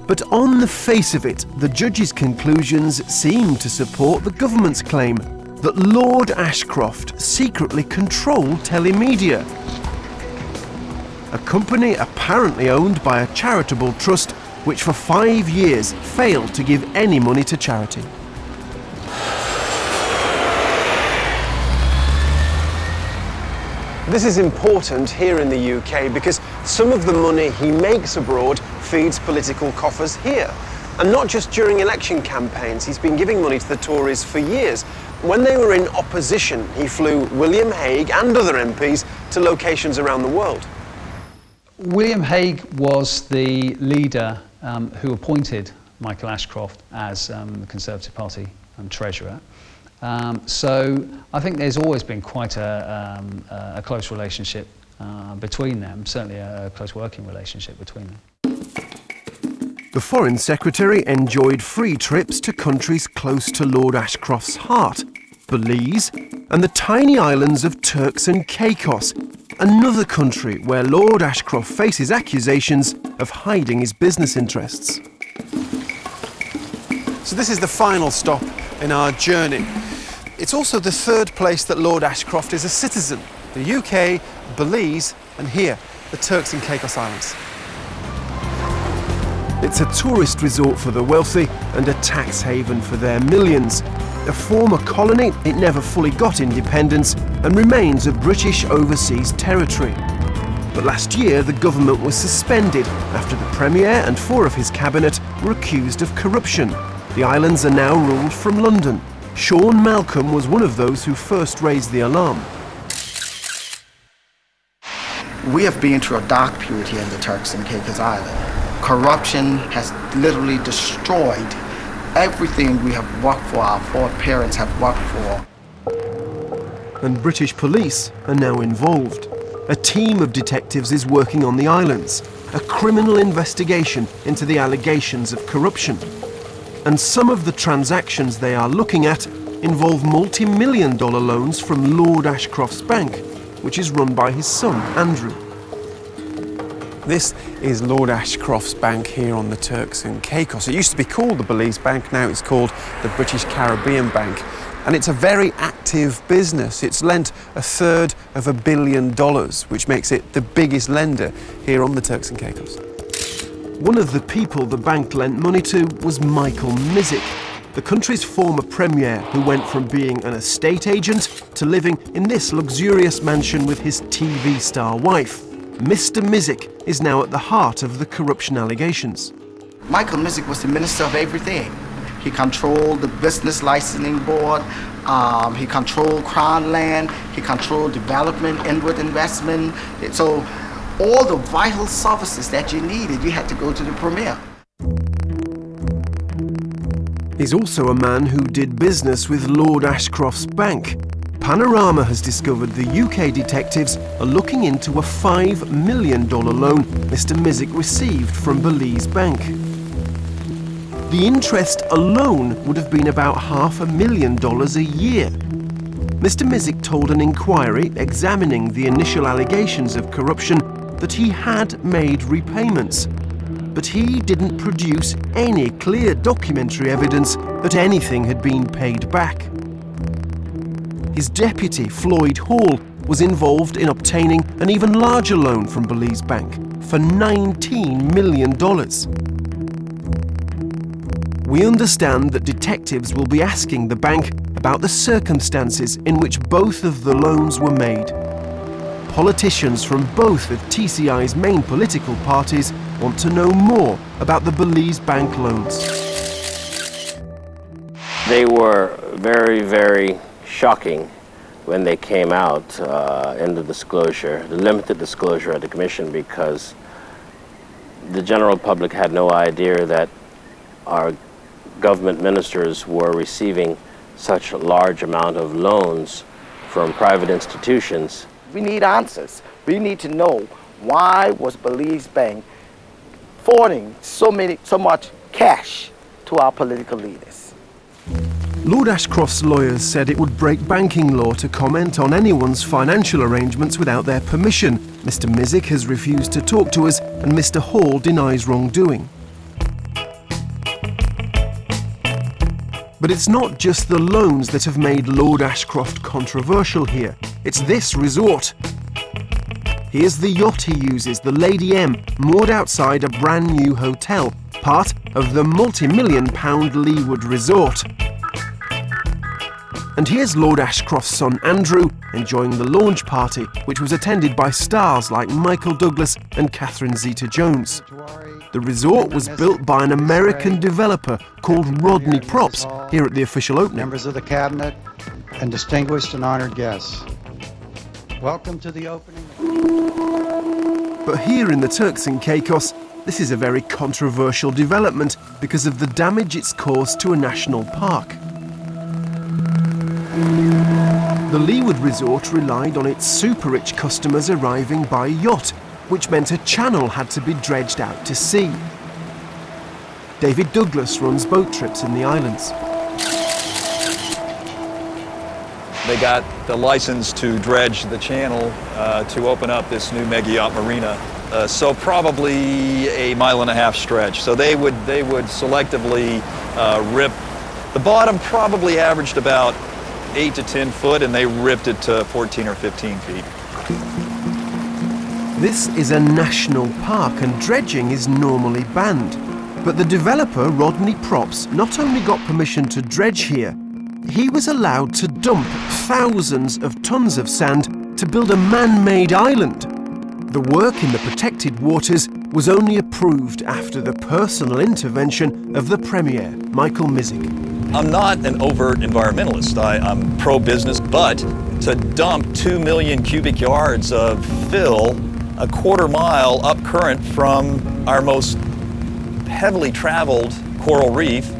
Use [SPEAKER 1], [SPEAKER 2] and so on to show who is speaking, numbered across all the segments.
[SPEAKER 1] But on the face of it, the judge's conclusions seem to support the government's claim that Lord Ashcroft secretly controlled Telemedia, a company apparently owned by a charitable trust which for 5 years failed to give any money to charity. This is important here in the UK because some of the money he makes abroad feeds political coffers here. And not just during election campaigns, he's been giving money to the Tories for years. When they were in opposition, he flew William Hague and other MPs to locations around the world.
[SPEAKER 2] William Hague was the leader who appointed Michael Ashcroft as the Conservative Party treasurer. So I think there's always been quite a close relationship between them, certainly a close working relationship between them.
[SPEAKER 1] The Foreign Secretary enjoyed free trips to countries close to Lord Ashcroft's heart, Belize and the tiny islands of Turks and Caicos, another country where Lord Ashcroft faces accusations of hiding his business interests. So this is the final stop in our journey. It's also the third place that Lord Ashcroft is a citizen: the UK, Belize and here, the Turks and Caicos Islands. It's a tourist resort for the wealthy and a tax haven for their millions. A former colony, it never fully got independence and remains a British overseas territory. But last year the government was suspended after the Premier and 4 of his cabinet were accused of corruption. The islands are now ruled from London. Sean Malcolm was one of those who first raised the alarm.
[SPEAKER 3] We have been through a dark period here in the Turks and Caicos Islands. Corruption has literally destroyed everything we have worked for, our foreparents have worked for.
[SPEAKER 1] And British police are now involved. A team of detectives is working on the islands, a criminal investigation into the allegations of corruption. And some of the transactions they are looking at involve multi-million-dollar loans from Lord Ashcroft's bank, which is run by his son, Andrew. This is Lord Ashcroft's bank here on the Turks and Caicos. It used to be called the Belize Bank, now it's called the British Caribbean Bank. And it's a very active business. It's lent $1/3 of $1 billion, which makes it the biggest lender here on the Turks and Caicos. One of the people the bank lent money to was Michael Mizik, the country's former premier who went from being an estate agent to living in this luxurious mansion with his TV star wife. Mr. Mizik is now at the heart of the corruption allegations.
[SPEAKER 3] Michael Mizik was the minister of everything. He controlled the business licensing board, he controlled Crown land, he controlled development, inward investment. So all the vital services that you needed, you had to go to the premier.
[SPEAKER 1] He's also a man who did business with Lord Ashcroft's bank. Panorama has discovered the UK detectives are looking into a $5 million loan Mr. Mizik received from Belize Bank. The interest alone would have been about $500,000 a year. Mr. Mizik told an inquiry examining the initial allegations of corruption that he had made repayments, but he didn't produce any clear documentary evidence that anything had been paid back. His deputy, Floyd Hall, was involved in obtaining an even larger loan from Belize Bank for $19 million. We understand that detectives will be asking the bank about the circumstances in which both of the loans were made. Politicians from both of TCI's main political parties want to know more about the Belize Bank loans.
[SPEAKER 4] They were very, very shocking when they came out in the disclosure, the limited disclosure at the Commission, because the general public had no idea that our government ministers were receiving such a large amount of loans from private institutions.
[SPEAKER 3] We need answers. We need to know why was Belize Bank forwarding so much cash to our political leaders.
[SPEAKER 1] Lord Ashcroft's lawyers said it would break banking law to comment on anyone's financial arrangements without their permission. Mr. Mizik has refused to talk to us and Mr. Hall denies wrongdoing. But it's not just the loans that have made Lord Ashcroft controversial here. It's this resort. Here's the yacht he uses, the Lady M, moored outside a brand new hotel, part of the multi-million-pound Leeward Resort. And here's Lord Ashcroft's son Andrew enjoying the launch party, which was attended by stars like Michael Douglas and Catherine Zeta-Jones. The resort was built by an American developer called Rodney Props here at the official opening.
[SPEAKER 5] Members of the cabinet and distinguished and honored guests, welcome to the opening.
[SPEAKER 1] But here in the Turks and Caicos, this is a very controversial development because of the damage it's caused to a national park. The Leeward Resort relied on its super-rich customers arriving by yacht, which meant a channel had to be dredged out to sea. David Douglas runs boat trips in the islands.
[SPEAKER 6] They got the license to dredge the channel to open up this new mega yacht marina. So probably a 1.5 mile stretch. So they would selectively rip. The bottom probably averaged about 8 to 10 foot, and they ripped it to 14 or 15 feet.
[SPEAKER 1] This is a national park and dredging is normally banned. But the developer, Rodney Props, not only got permission to dredge here, he was allowed to dump thousands of tons of sand to build a man-made island. The work in the protected waters was only approved after the personal intervention of the Premier, Michael Mizik.
[SPEAKER 6] I'm not an overt environmentalist. I'm pro-business, but to dump 2 million cubic yards of fill a 1/4 mile up current from our most heavily traveled coral reef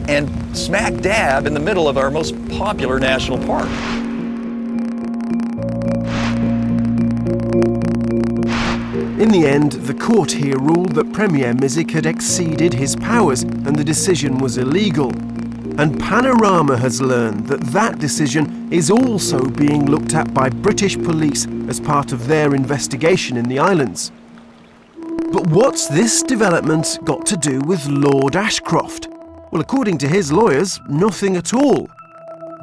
[SPEAKER 6] and smack dab in the middle of our most popular national park.
[SPEAKER 1] In the end, the court here ruled that Premier Mizik had exceeded his powers and the decision was illegal. And Panorama has learned that that decision is also being looked at by British police as part of their investigation in the islands. But what's this development got to do with Lord Ashcroft? Well, according to his lawyers, nothing at all.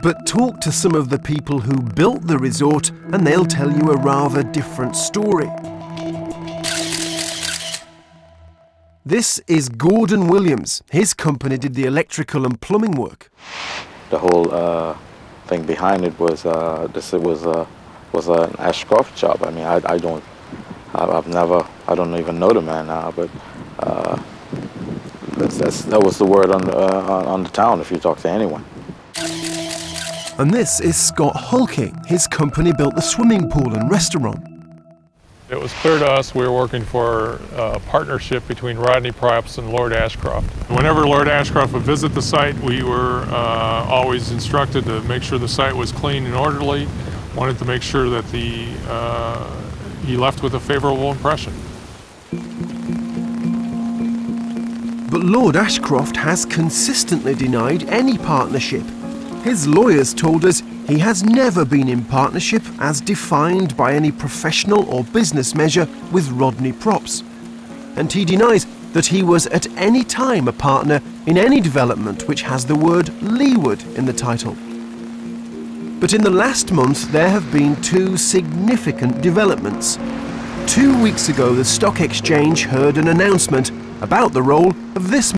[SPEAKER 1] But talk to some of the people who built the resort and they'll tell you a rather different story. This is Gordon Williams. His company did the electrical and plumbing work.
[SPEAKER 7] The whole thing behind it was was an Ashcroft job. I mean, I don't even know the man now, but that was the word on the town if you talk to anyone.
[SPEAKER 1] And this is Scott Hulking. His company built the swimming pool and restaurant.
[SPEAKER 8] It was clear to us we were working for a partnership between Rodney Props and Lord Ashcroft. Whenever Lord Ashcroft would visit the site, we were always instructed to make sure the site was clean and orderly, wanted to make sure that he left with a favorable impression.
[SPEAKER 1] But Lord Ashcroft has consistently denied any partnership. His lawyers told us he has never been in partnership as defined by any professional or business measure with Rodney Props. And he denies that he was at any time a partner in any development which has the word Leeward in the title. But in the last month there have been two significant developments. 2 weeks ago the stock exchange heard an announcement about the role of this